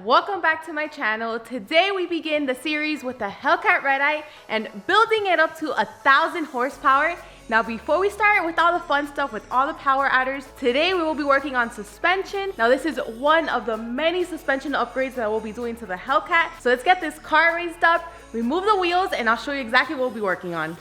welcome back to my channel. Today we begin the series with the Hellcat Redeye and building it up to 1,000 horsepower. Now before we start with all the fun stuff with all the power adders, today we will be working on suspension. Now this is one of the many suspension upgrades that we'll be doing to the Hellcat. So let's get this car raised up, remove the wheels, and I'll show you exactly what we'll be working on.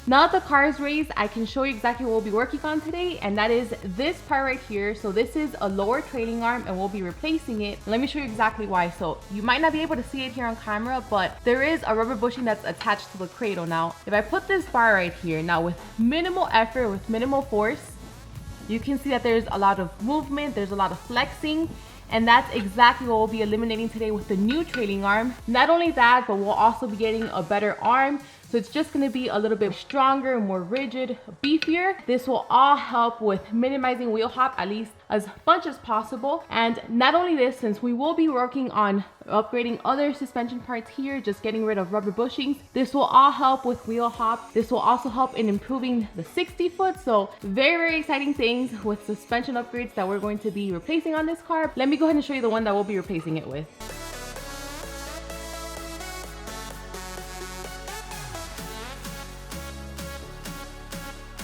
Now that the car is raised, I can show you exactly what we'll be working on today, and that is this part right here. So this is a lower trailing arm and we'll be replacing it. Let me show you exactly why. So you might not be able to see it here on camera, but there is a rubber bushing that's attached to the cradle. Now, if I put this bar right here, now with minimal effort, with minimal force, you can see that there's a lot of movement, there's a lot of flexing. And that's exactly what we'll be eliminating today with the new trailing arm. Not only that, but we'll also be getting a better arm. So it's just gonna be a little bit stronger, more rigid, beefier. This will all help with minimizing wheel hop at least as much as possible. And not only this, since we will be working on upgrading other suspension parts here, just getting rid of rubber bushings, this will all help with wheel hop. This will also help in improving the 60 foot. So very exciting things with suspension upgrades that we're going to be replacing on this car. Let me go ahead and show you the one that we'll be replacing it with.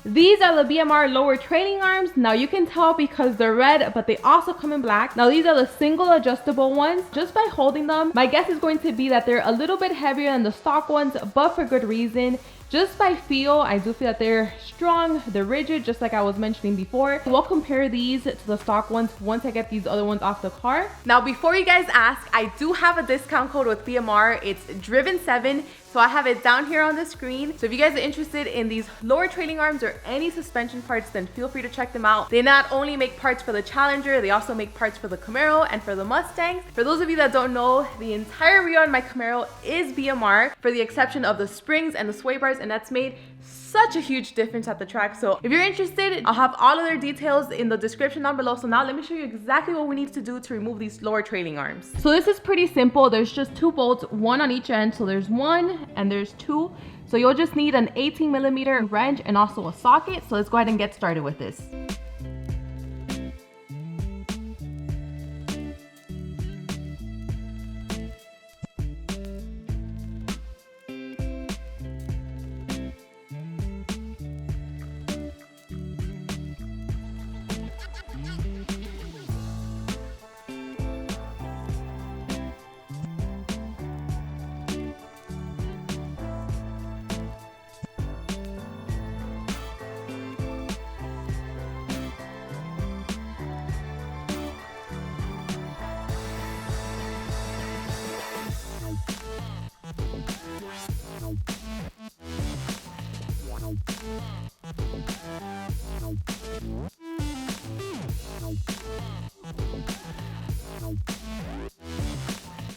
These are the BMR Lower Trailing arms. Now you can tell because they're red, but they also come in black. Now these are the single adjustable ones. Just by holding them, my guess is going to be that they're a little bit heavier than the stock ones, but for good reason. Just by feel, I do feel that they're strong, they're rigid, just like I was mentioning before. We'll compare these to the stock ones once I get these other ones off the car. Now, before you guys ask, I do have a discount code with BMR. It's Driven7. So I have it down here on the screen. So if you guys are interested in these lower trailing arms or any suspension parts, then feel free to check them out. They not only make parts for the Challenger, they also make parts for the Camaro and for the Mustang. For those of you that don't know, the entire rear on my Camaro is BMR, for the exception of the springs and the sway bars, and that's made such a huge difference at the track. So if you're interested, I'll have all of their details in the description down below. So now let me show you exactly what we need to do to remove these lower trailing arms. So this is pretty simple. There's just two bolts, one on each end. So there's one and there's two. So you'll just need an 18mm wrench and also a socket. So let's go ahead and get started with this.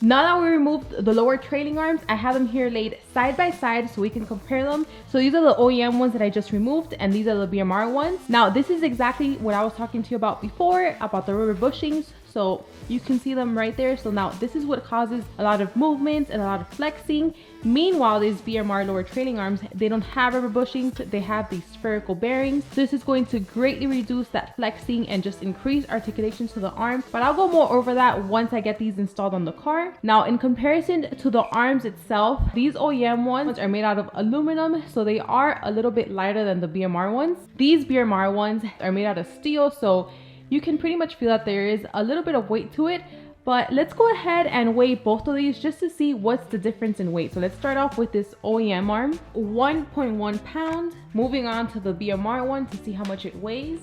Now that we removed the lower trailing arms, I have them here laid side by side so we can compare them. So these are the OEM ones that I just removed, and these are the BMR ones. Now this is exactly what I was talking to you about before, about the rubber bushings. So you can see them right there. So now this is what causes a lot of movement and a lot of flexing. Meanwhile, these BMR lower trailing arms, they don't have rubber bushings, they have these spherical bearings. This is going to greatly reduce that flexing and just increase articulation to the arm. But I'll go more over that once I get these installed on the car. Now, in comparison to the arms itself, these OEM ones are made out of aluminum, so they are a little bit lighter than the BMR ones. These BMR ones are made out of steel, so you can pretty much feel that there is a little bit of weight to it. But let's go ahead and weigh both of these just to see what's the difference in weight. So let's start off with this OEM arm, 1.1 pound. Moving on to the BMR one to see how much it weighs.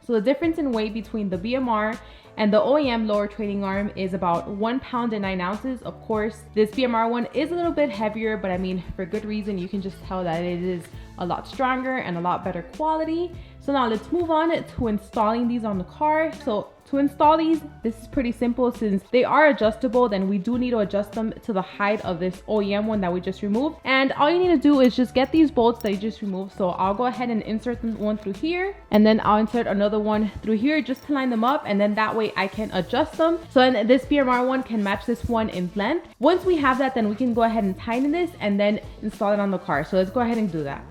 So the difference in weight between the BMR and the OEM lower trailing arm is about 1 pound and 9 ounces. Of course, this BMR one is a little bit heavier, but I mean, for good reason. You can just tell that it is a lot stronger and a lot better quality. So now let's move on to installing these on the car. So to install these, this is pretty simple. Since they are adjustable, then we do need to adjust them to the height of this OEM one that we just removed. And all you need to do is just get these bolts that you just removed. So I'll go ahead and insert one through here, and then I'll insert another one through here just to line them up, and then that way I can adjust them. So then this BMR one can match this one in length. Once we have that, then we can go ahead and tighten this and then install it on the car. So let's go ahead and do that.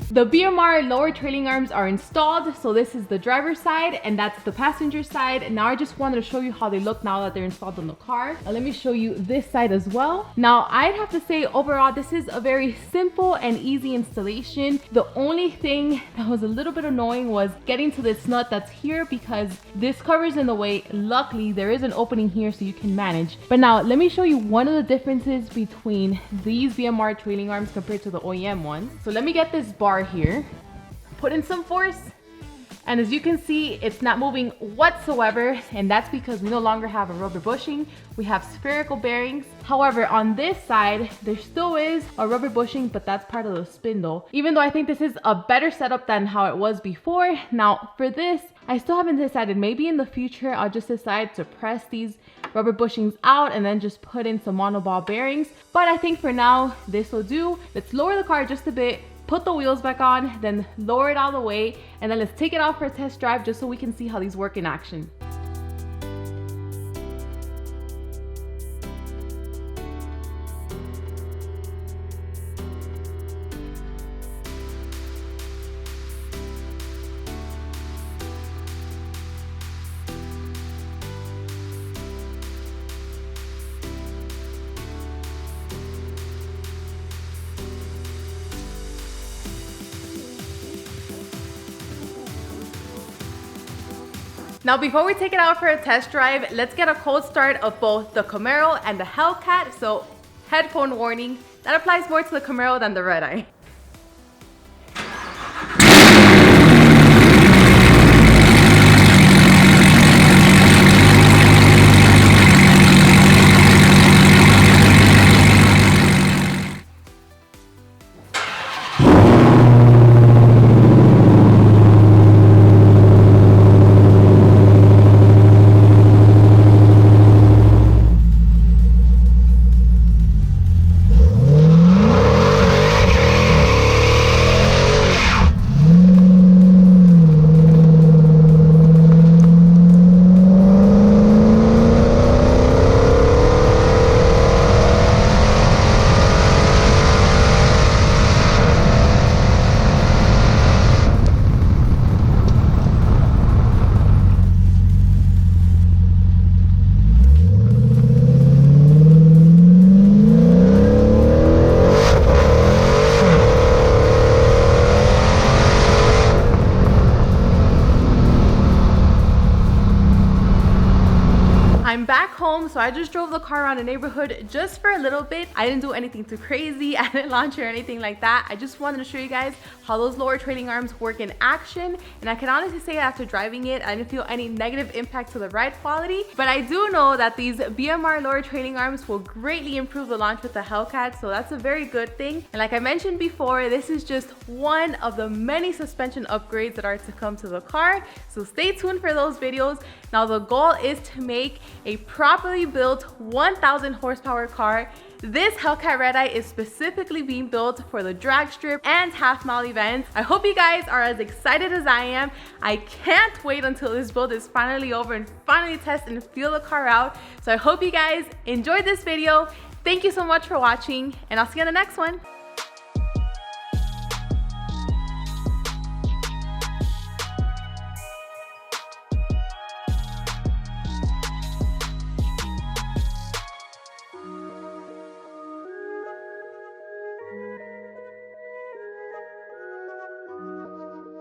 The BMR lower trailing arms are installed. So this is the driver's side and that's the passenger side. Now I just wanted to show you how they look now that they're installed on the car. Let me show you this side as well. Now I'd have to say overall this is a very simple and easy installation. The only thing that was a little bit annoying was getting to this nut that's here, because this cover's in the way. Luckily there is an opening here so you can manage. But now let me show you one of the differences between these BMR trailing arms compared to the OEM ones. So let me get this bar here, put in some force, and as you can see, it's not moving whatsoever, and that's because we no longer have a rubber bushing. We have spherical bearings. However, on this side, there still is a rubber bushing, but that's part of the spindle. Even though I think this is a better setup than how it was before. Now, for this, I still haven't decided. Maybe in the future, I'll just decide to press these rubber bushings out and then just put in some monoball bearings. But I think for now, this will do. Let's lower the car just a bit, put the wheels back on, then lower it all the way, and then let's take it out for a test drive just so we can see how these work in action. Now, before we take it out for a test drive, let's get a cold start of both the Camaro and the Hellcat. So, headphone warning, that applies more to the Camaro than the Redeye. I'm back home, so I just drove the car around the neighborhood just for a little bit. I didn't do anything too crazy. I didn't launch or anything like that. I just wanted to show you guys how those lower trailing arms work in action. And I can honestly say after driving it, I didn't feel any negative impact to the ride quality. But I do know that these BMR lower trailing arms will greatly improve the launch with the Hellcat, so that's a very good thing. And like I mentioned before, this is just one of the many suspension upgrades that are to come to the car. So stay tuned for those videos. Now the goal is to make a properly built 1,000 horsepower car. This Hellcat Redeye is specifically being built for the drag strip and half mile events. I hope you guys are as excited as I am. I can't wait until this build is finally over and finally test and feel the car out. So I hope you guys enjoyed this video. Thank you so much for watching, and I'll see you in the next one.